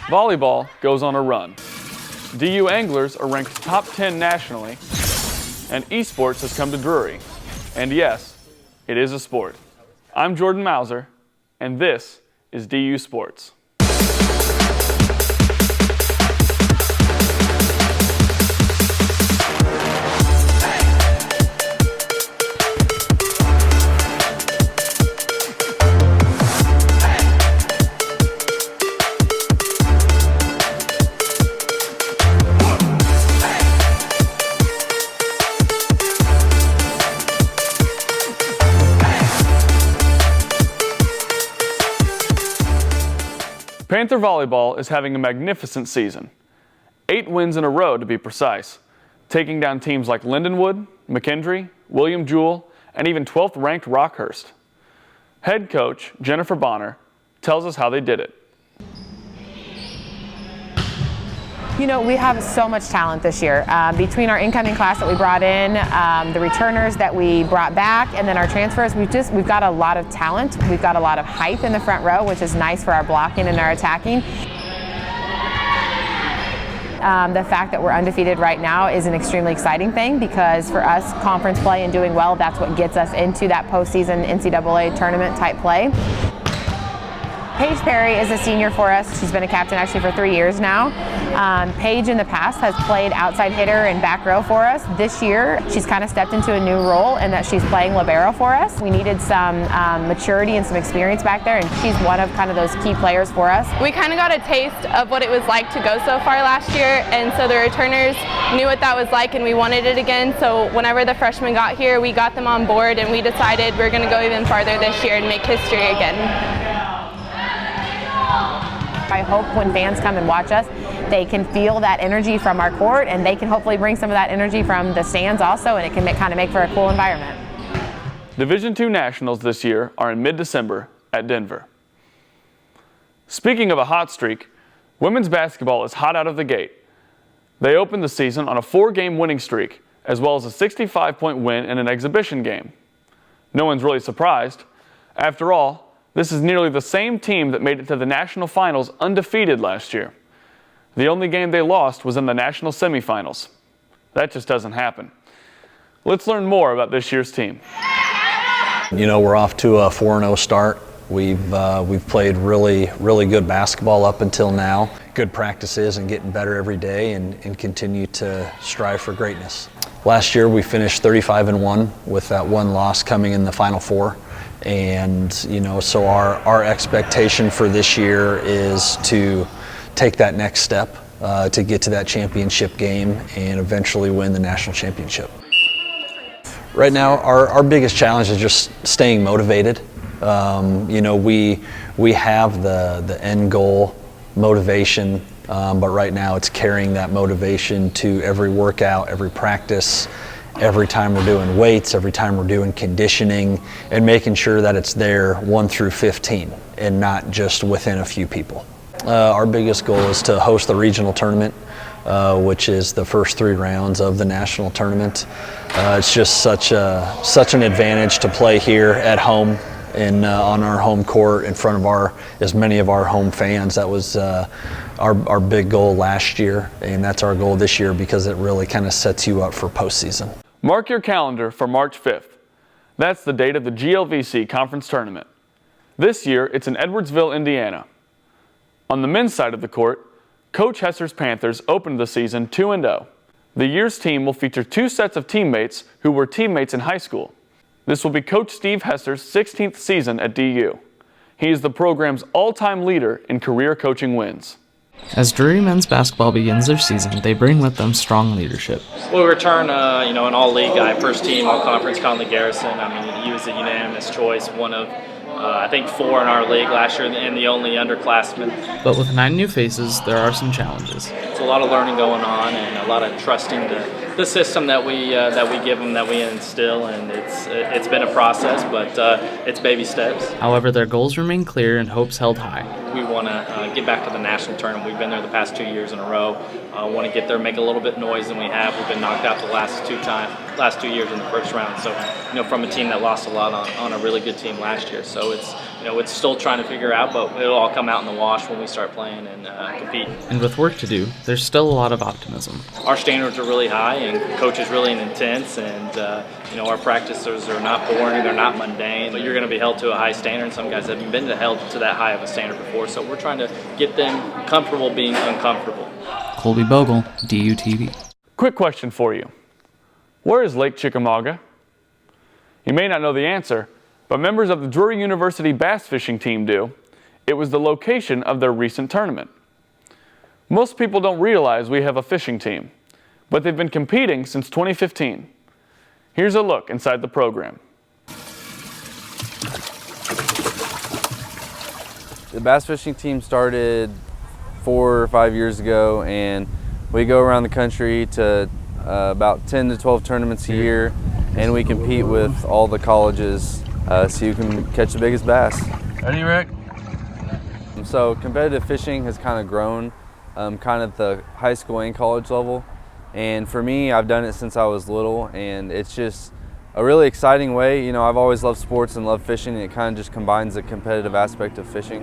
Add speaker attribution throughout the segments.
Speaker 1: Volleyball goes on a run. DU anglers are ranked top 10 nationally, and esports has come to Drury. And yes, it is a sport. I'm Jordan Mauser, and this is DU Sports. Panther Volleyball is having a magnificent season. 8 wins in a row to be precise, taking down teams like Lindenwood, McKendree, William Jewell, and even 12th ranked Rockhurst. Head coach Jennifer Bonner tells us how they did it.
Speaker 2: You know, we have so much talent this year. Between our incoming class that we brought in, the returners that we brought back, and then our transfers, we've got a lot of talent. We've got a lot of height in the front row, which is nice for our blocking and our attacking. The fact that we're undefeated right now is an extremely exciting thing, because for us, conference play and doing well, that's what gets us into that postseason NCAA tournament type play. Paige Perry is a senior for us. She's been a captain actually for 3 years now. Paige in the past has played outside hitter and back row for us. This year, she's kind of stepped into a new role in that she's playing libero for us. We needed some maturity and some experience back there, and she's one of kind of those key players for us.
Speaker 3: We kind of got a taste of what it was like to go so far last year, and so the returners knew what that was like, and we wanted it again. So whenever the freshmen got here, we got them on board, and we decided we're going to go even farther this year and make history again.
Speaker 2: I hope when fans come and watch us, they can feel that energy from our court, and they can hopefully bring some of that energy from the stands also, and it can kind of make for a cool environment.
Speaker 1: Division II Nationals this year are in mid-December at Denver. Speaking of a hot streak, women's basketball is hot out of the gate. They opened the season on a 4-game winning streak, as well as a 65-point win in an exhibition game. No one's really surprised. After all, this is nearly the same team that made it to the national finals undefeated last year. The only game they lost was in the national semifinals. That just doesn't happen. Let's learn more about this year's team.
Speaker 4: You know, we're off to a 4-0 start. We've played really good basketball up until now. Good practices and getting better every day, and continue to strive for greatness. Last year we finished 35-1 with that one loss coming in the Final Four. And, you know, so our expectation for this year is to take that next step to get to that championship game and eventually win the national championship. Right now, our biggest challenge is just staying motivated. You know, we have the end goal motivation, but right now it's carrying that motivation to every workout, every practice, every time we're doing weights, every time we're doing conditioning, and making sure that it's there 1 through 15 and not just within a few people. Our biggest goal is to host the regional tournament, which is the first 3 rounds of the national tournament. It's just such an advantage to play here at home and on our home court in front of as many of our home fans. That was our big goal last year, and that's our goal this year, because it really kind of sets you up for postseason.
Speaker 1: Mark your calendar for March 5th. That's the date of the GLVC Conference Tournament. This year, it's in Edwardsville, Indiana. On the men's side of the court, Coach Hesser's Panthers opened the season 2-0. The year's team will feature 2 sets of teammates who were teammates in high school. This will be Coach Steve Hesser's 16th season at DU. He is the program's all-time leader in career coaching wins.
Speaker 5: As Drury men's basketball begins their season, they bring with them strong leadership.
Speaker 6: We'll return, an all-league guy, first team, all-conference, Conley Garrison. I mean, he was a unanimous choice, one of, I think, 4 in our league last year, and the only underclassman.
Speaker 5: But with 9 new faces, there are some challenges.
Speaker 6: It's a lot of learning going on, and a lot of trusting the system that we give them, that we instill, and it's been a process, but it's baby steps.
Speaker 5: However, their goals remain clear and hopes held high.
Speaker 6: We want to get back to the national tournament. We've been there the past 2 years in a row. Want to get there, make a little bit of noise than we have. We've been knocked out the last 2 years in the first round. So, from a team that lost a lot on a really good team last year. So it's it's still trying to figure out, but it'll all come out in the wash when we start playing and compete.
Speaker 5: And with work to do, there's still a lot of optimism.
Speaker 6: Our standards are really high, and coach is really intense, and our practices are not boring, they're not mundane, but you're going to be held to a high standard, and some guys haven't been held to that high of a standard before, so we're trying to get them comfortable being uncomfortable.
Speaker 5: Colby Bogle, DUTV.
Speaker 1: Quick question for you. Where is Lake Chickamauga? You may not know the answer, but members of the Drury University bass fishing team do. It was the location of their recent tournament. Most people don't realize we have a fishing team, but they've been competing since 2015. Here's a look inside the program.
Speaker 7: The bass fishing team started 4 or 5 years ago, and we go around the country to about 10 to 12 tournaments a year, and we compete with all the colleges so you can catch the biggest bass.
Speaker 1: Ready, Rick?
Speaker 7: So competitive fishing has kind of grown kind of at the high school and college level, and for me, I've done it since I was little, and it's just a really exciting way. I've always loved sports and loved fishing, and it kind of just combines the competitive aspect of fishing.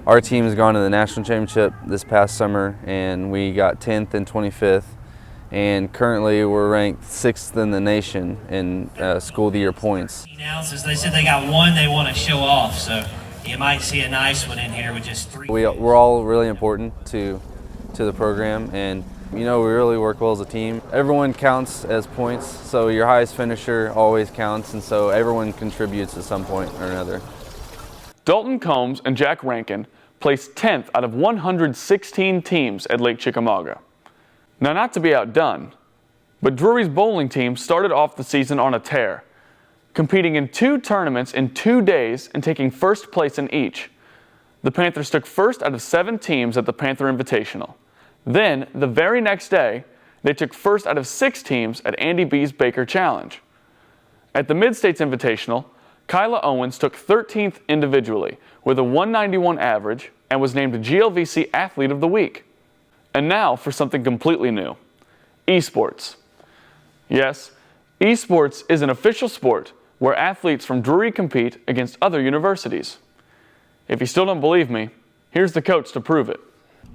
Speaker 7: Our team has gone to the national championship this past summer, and we got 10th and 25th, and currently we're ranked 6th in the nation in school of the year points.
Speaker 8: They said they got one they want to show off, so you might see a nice one in here with just 3.
Speaker 7: We're all really important to the program, and we really work well as a team. Everyone counts as points, so your highest finisher always counts, and so everyone contributes at some point or another.
Speaker 1: Dalton Combs and Jack Rankin placed 10th out of 116 teams at Lake Chickamauga. Now, not to be outdone, but Drury's bowling team started off the season on a tear, competing in 2 tournaments in 2 days and taking first place in each. The Panthers took first out of 7 teams at the Panther Invitational. Then, the very next day, they took first out of 6 teams at Andy B's Baker Challenge. At the Mid-States Invitational, Kyla Owens took 13th individually with a 191 average and was named GLVC Athlete of the Week. And now for something completely new, esports. Yes, esports is an official sport where athletes from Drury compete against other universities. If you still don't believe me, here's the coach to prove it.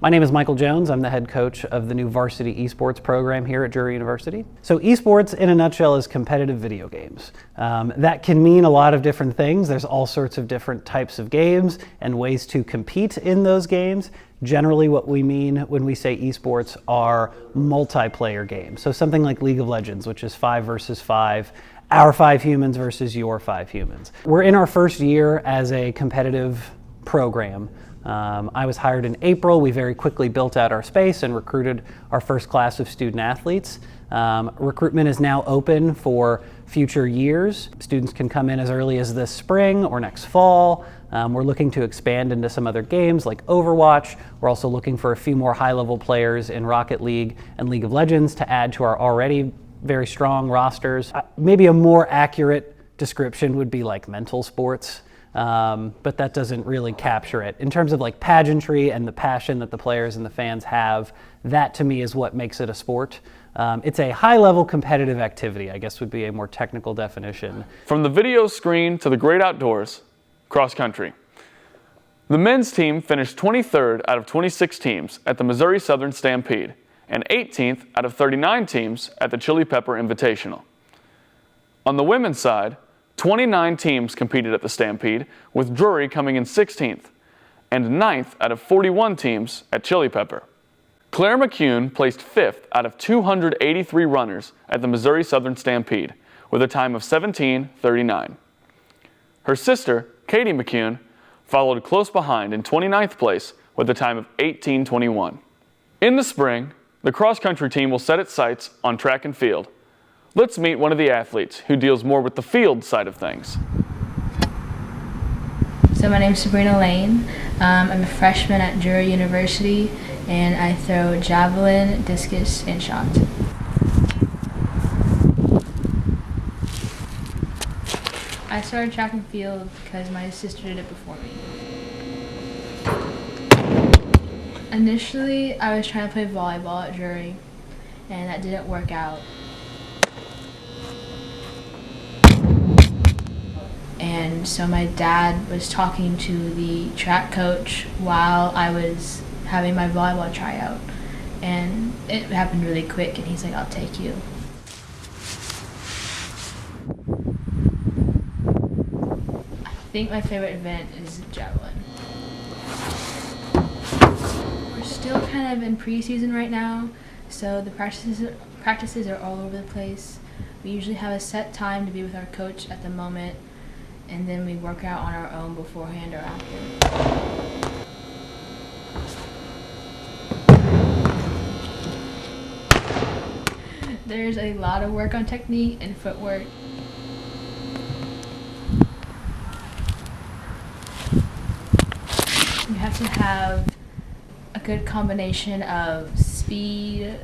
Speaker 9: My name is Michael Jones. I'm the head coach of the new varsity esports program here at Drury University. So esports in a nutshell is competitive video games. That can mean a lot of different things. There's all sorts of different types of games and ways to compete in those games. Generally what we mean when we say esports are multiplayer games. So something like League of Legends, which is 5 versus 5, our 5 humans versus your 5 humans. We're in our first year as a competitive program. I was hired in April. We very quickly built out our space and recruited our first class of student athletes. Recruitment is now open for future years. Students can come in as early as this spring or next fall. We're looking to expand into some other games like Overwatch. We're also looking for a few more high-level players in Rocket League and League of Legends to add to our already very strong rosters. Maybe a more accurate description would be like mental sports. But that doesn't really capture it. In terms of like pageantry and the passion that the players and the fans have, that to me is what makes it a sport. It's a high-level competitive activity, I guess would be a more technical definition.
Speaker 1: From the video screen to the great outdoors, cross country. The men's team finished 23rd out of 26 teams at the Missouri Southern Stampede and 18th out of 39 teams at the Chili Pepper Invitational. On the women's side, 29 teams competed at the Stampede, with Drury coming in 16th, and 9th out of 41 teams at Chili Pepper. Claire McCune placed 5th out of 283 runners at the Missouri Southern Stampede, with a time of 17:39. Her sister, Katie McCune, followed close behind in 29th place with a time of 18:21. In the spring, the cross-country team will set its sights on track and field. Let's meet one of the athletes who deals more with the field side of things.
Speaker 10: So my name is Sabrina Lane. I'm a freshman at Drury University, and I throw javelin, discus, and shot. I started track and field because my sister did it before me. Initially, I was trying to play volleyball at Drury, and that didn't work out. And And so my dad was talking to the track coach while I was having my volleyball tryout. And it happened really quick, and he's like, I'll take you. I think my favorite event is javelin. We're still kind of in preseason right now, so the practices are all over the place. We usually have a set time to be with our coach at the moment, and then we work out on our own beforehand or after. There's a lot of work on technique and footwork. You have to have a good combination of speed,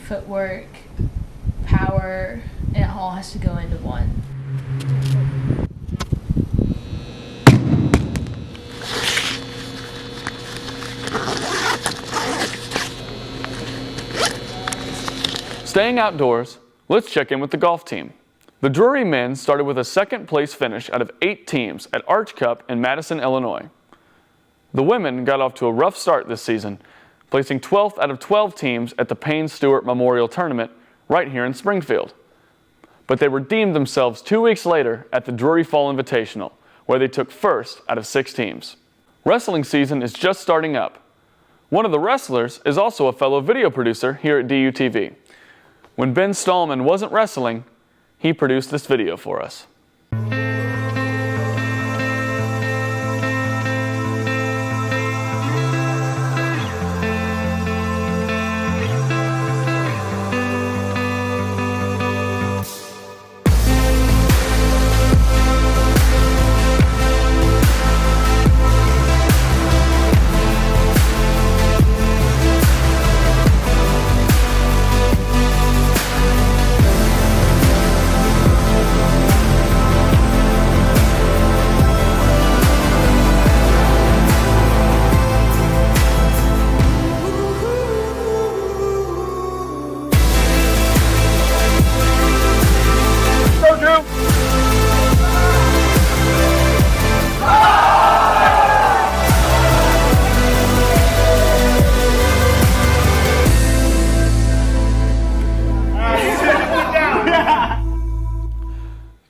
Speaker 10: footwork, power, and it all has to go into one.
Speaker 1: Staying outdoors, let's check in with the golf team. The Drury men started with a second place finish out of 8 teams at Arch Cup in Madison, Illinois. The women got off to a rough start this season, placing 12th out of 12 teams at the Payne Stewart Memorial Tournament right here in Springfield. But they redeemed themselves 2 weeks later at the Drury Fall Invitational, where they took first out of 6 teams. Wrestling season is just starting up. One of the wrestlers is also a fellow video producer here at DUTV. When Ben Stallman wasn't wrestling, he produced this video for us.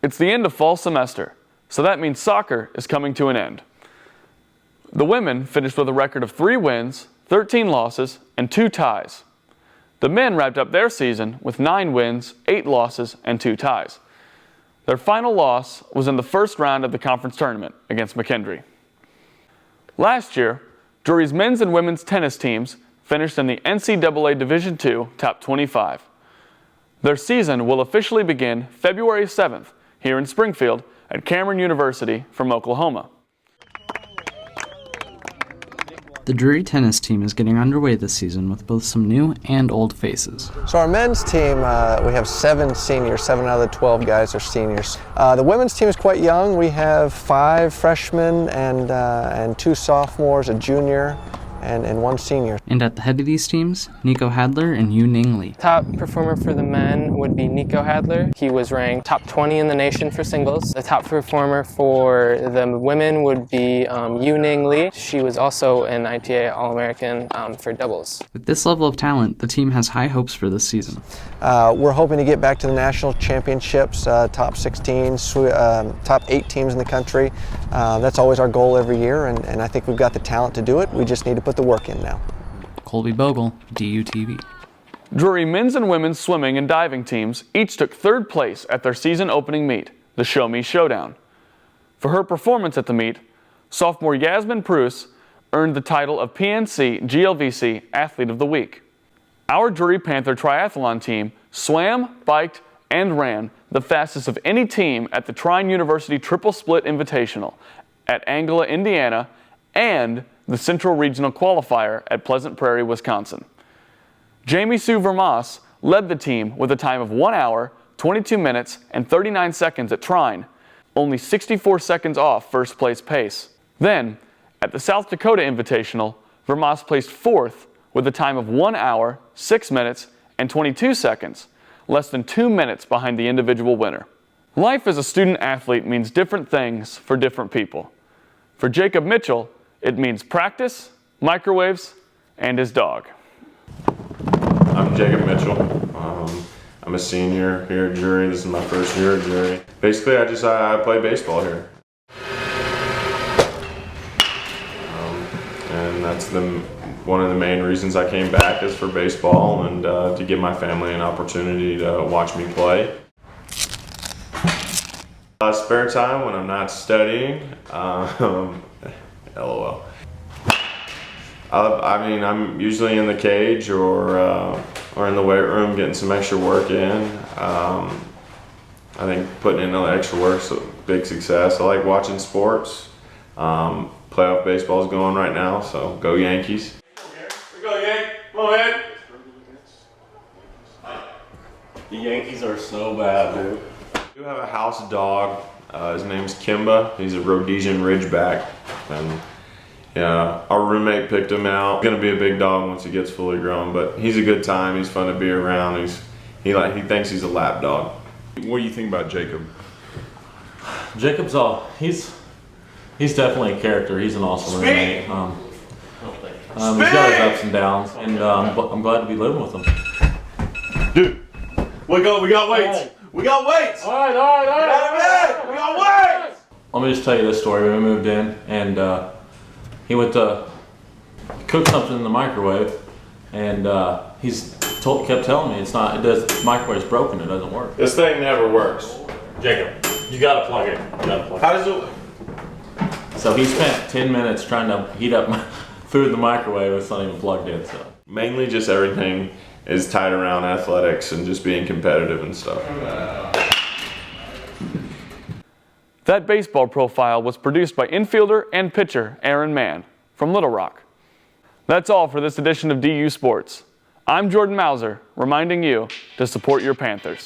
Speaker 1: It's the end of fall semester, so that means soccer is coming to an end. The women finished with a record of 3 wins, 13 losses, and 2 ties. The men wrapped up their season with 9 wins, 8 losses, and 2 ties. Their final loss was in the first round of the conference tournament against McKendree. Last year, Drury's men's and women's tennis teams finished in the NCAA Division II Top 25. Their season will officially begin February 7th here in Springfield at Cameron University from Oklahoma.
Speaker 5: The Drury tennis team is getting underway this season with both some new and old faces.
Speaker 11: So our men's team, we have 7 seniors, 7 out of the 12 guys are seniors. The women's team is quite young. We have 5 freshmen and 2 sophomores, a junior, and 1 senior.
Speaker 5: And at the head of these teams, Nico Hadler and Yu Ning Lee.
Speaker 12: Top performer for the men would be Nico Hadler. He was ranked top 20 in the nation for singles. The top performer for the women would be Yu Ning Lee. She was also an ITA All-American for doubles.
Speaker 5: With this level of talent, the team has high hopes for this season.
Speaker 11: We're hoping to get back to the national championships, top 16, top 8 teams in the country. That's always our goal every year, and I think we've got the talent to do it. We just need to put the work in now.
Speaker 5: Colby Bogle, DUTV.
Speaker 1: Drury men's and women's swimming and diving teams each took 3rd place at their season opening meet, the Show Me Showdown. For her performance at the meet, sophomore Yasmin Prus earned the title of PNC GLVC Athlete of the Week. Our Drury Panther triathlon team swam, biked, and ran the fastest of any team at the Trine University Triple Split Invitational at Angela, Indiana, and the Central Regional Qualifier at Pleasant Prairie, Wisconsin. Jamie Sue Vermas led the team with a time of 1 hour, 22 minutes, and 39 seconds at Trine, only 64 seconds off first place pace. Then, at the South Dakota Invitational, Vermas placed 4th with a time of 1 hour, 6 minutes, and 22 seconds, less than 2 minutes behind the individual winner. Life as a student athlete means different things for different people. For Jacob Mitchell, it means practice, microwaves, and his dog.
Speaker 13: I'm Jacob Mitchell. I'm a senior here at Drury. This is my first year at Drury. Basically, I play baseball here. And that's one of the main reasons I came back is for baseball and to give my family an opportunity to watch me play. Spare time when I'm not studying, LOL. I mean, I'm usually in the cage or in the weight room getting some extra work in. I think putting in extra work is a big success. I like watching sports. Playoff baseball is going right now, so go Yankees.
Speaker 14: We go Yankees. Come on, man. The Yankees are so bad, dude.
Speaker 13: We do have a house dog. His name's Kimba. He's a Rhodesian Ridgeback, and yeah, our roommate picked him out. He's gonna be a big dog once he gets fully grown, but he's a good time. He's fun to be around. He thinks he's a lap dog.
Speaker 14: What do you think about Jacob? Jacob's he's definitely a character. He's an awesome roommate. He's got his ups and downs, and I'm glad to be living with him. Dude, we got weights. Right. We got weights. All right. We got weights. Let me just tell you this story. When we moved in, and he went to cook something in the microwave, and kept telling me the microwave's broken. It doesn't work.
Speaker 13: This thing never works.
Speaker 14: Jacob, you gotta plug it. How does it? So he spent 10 minutes trying to heat up food in the microwave. It's not even plugged in. So
Speaker 13: mainly just everything is tied around athletics and just being competitive and stuff.
Speaker 1: That baseball profile was produced by infielder and pitcher Aaron Mann from Little Rock. That's all for this edition of DU Sports. I'm Jordan Mauser, reminding you to support your Panthers.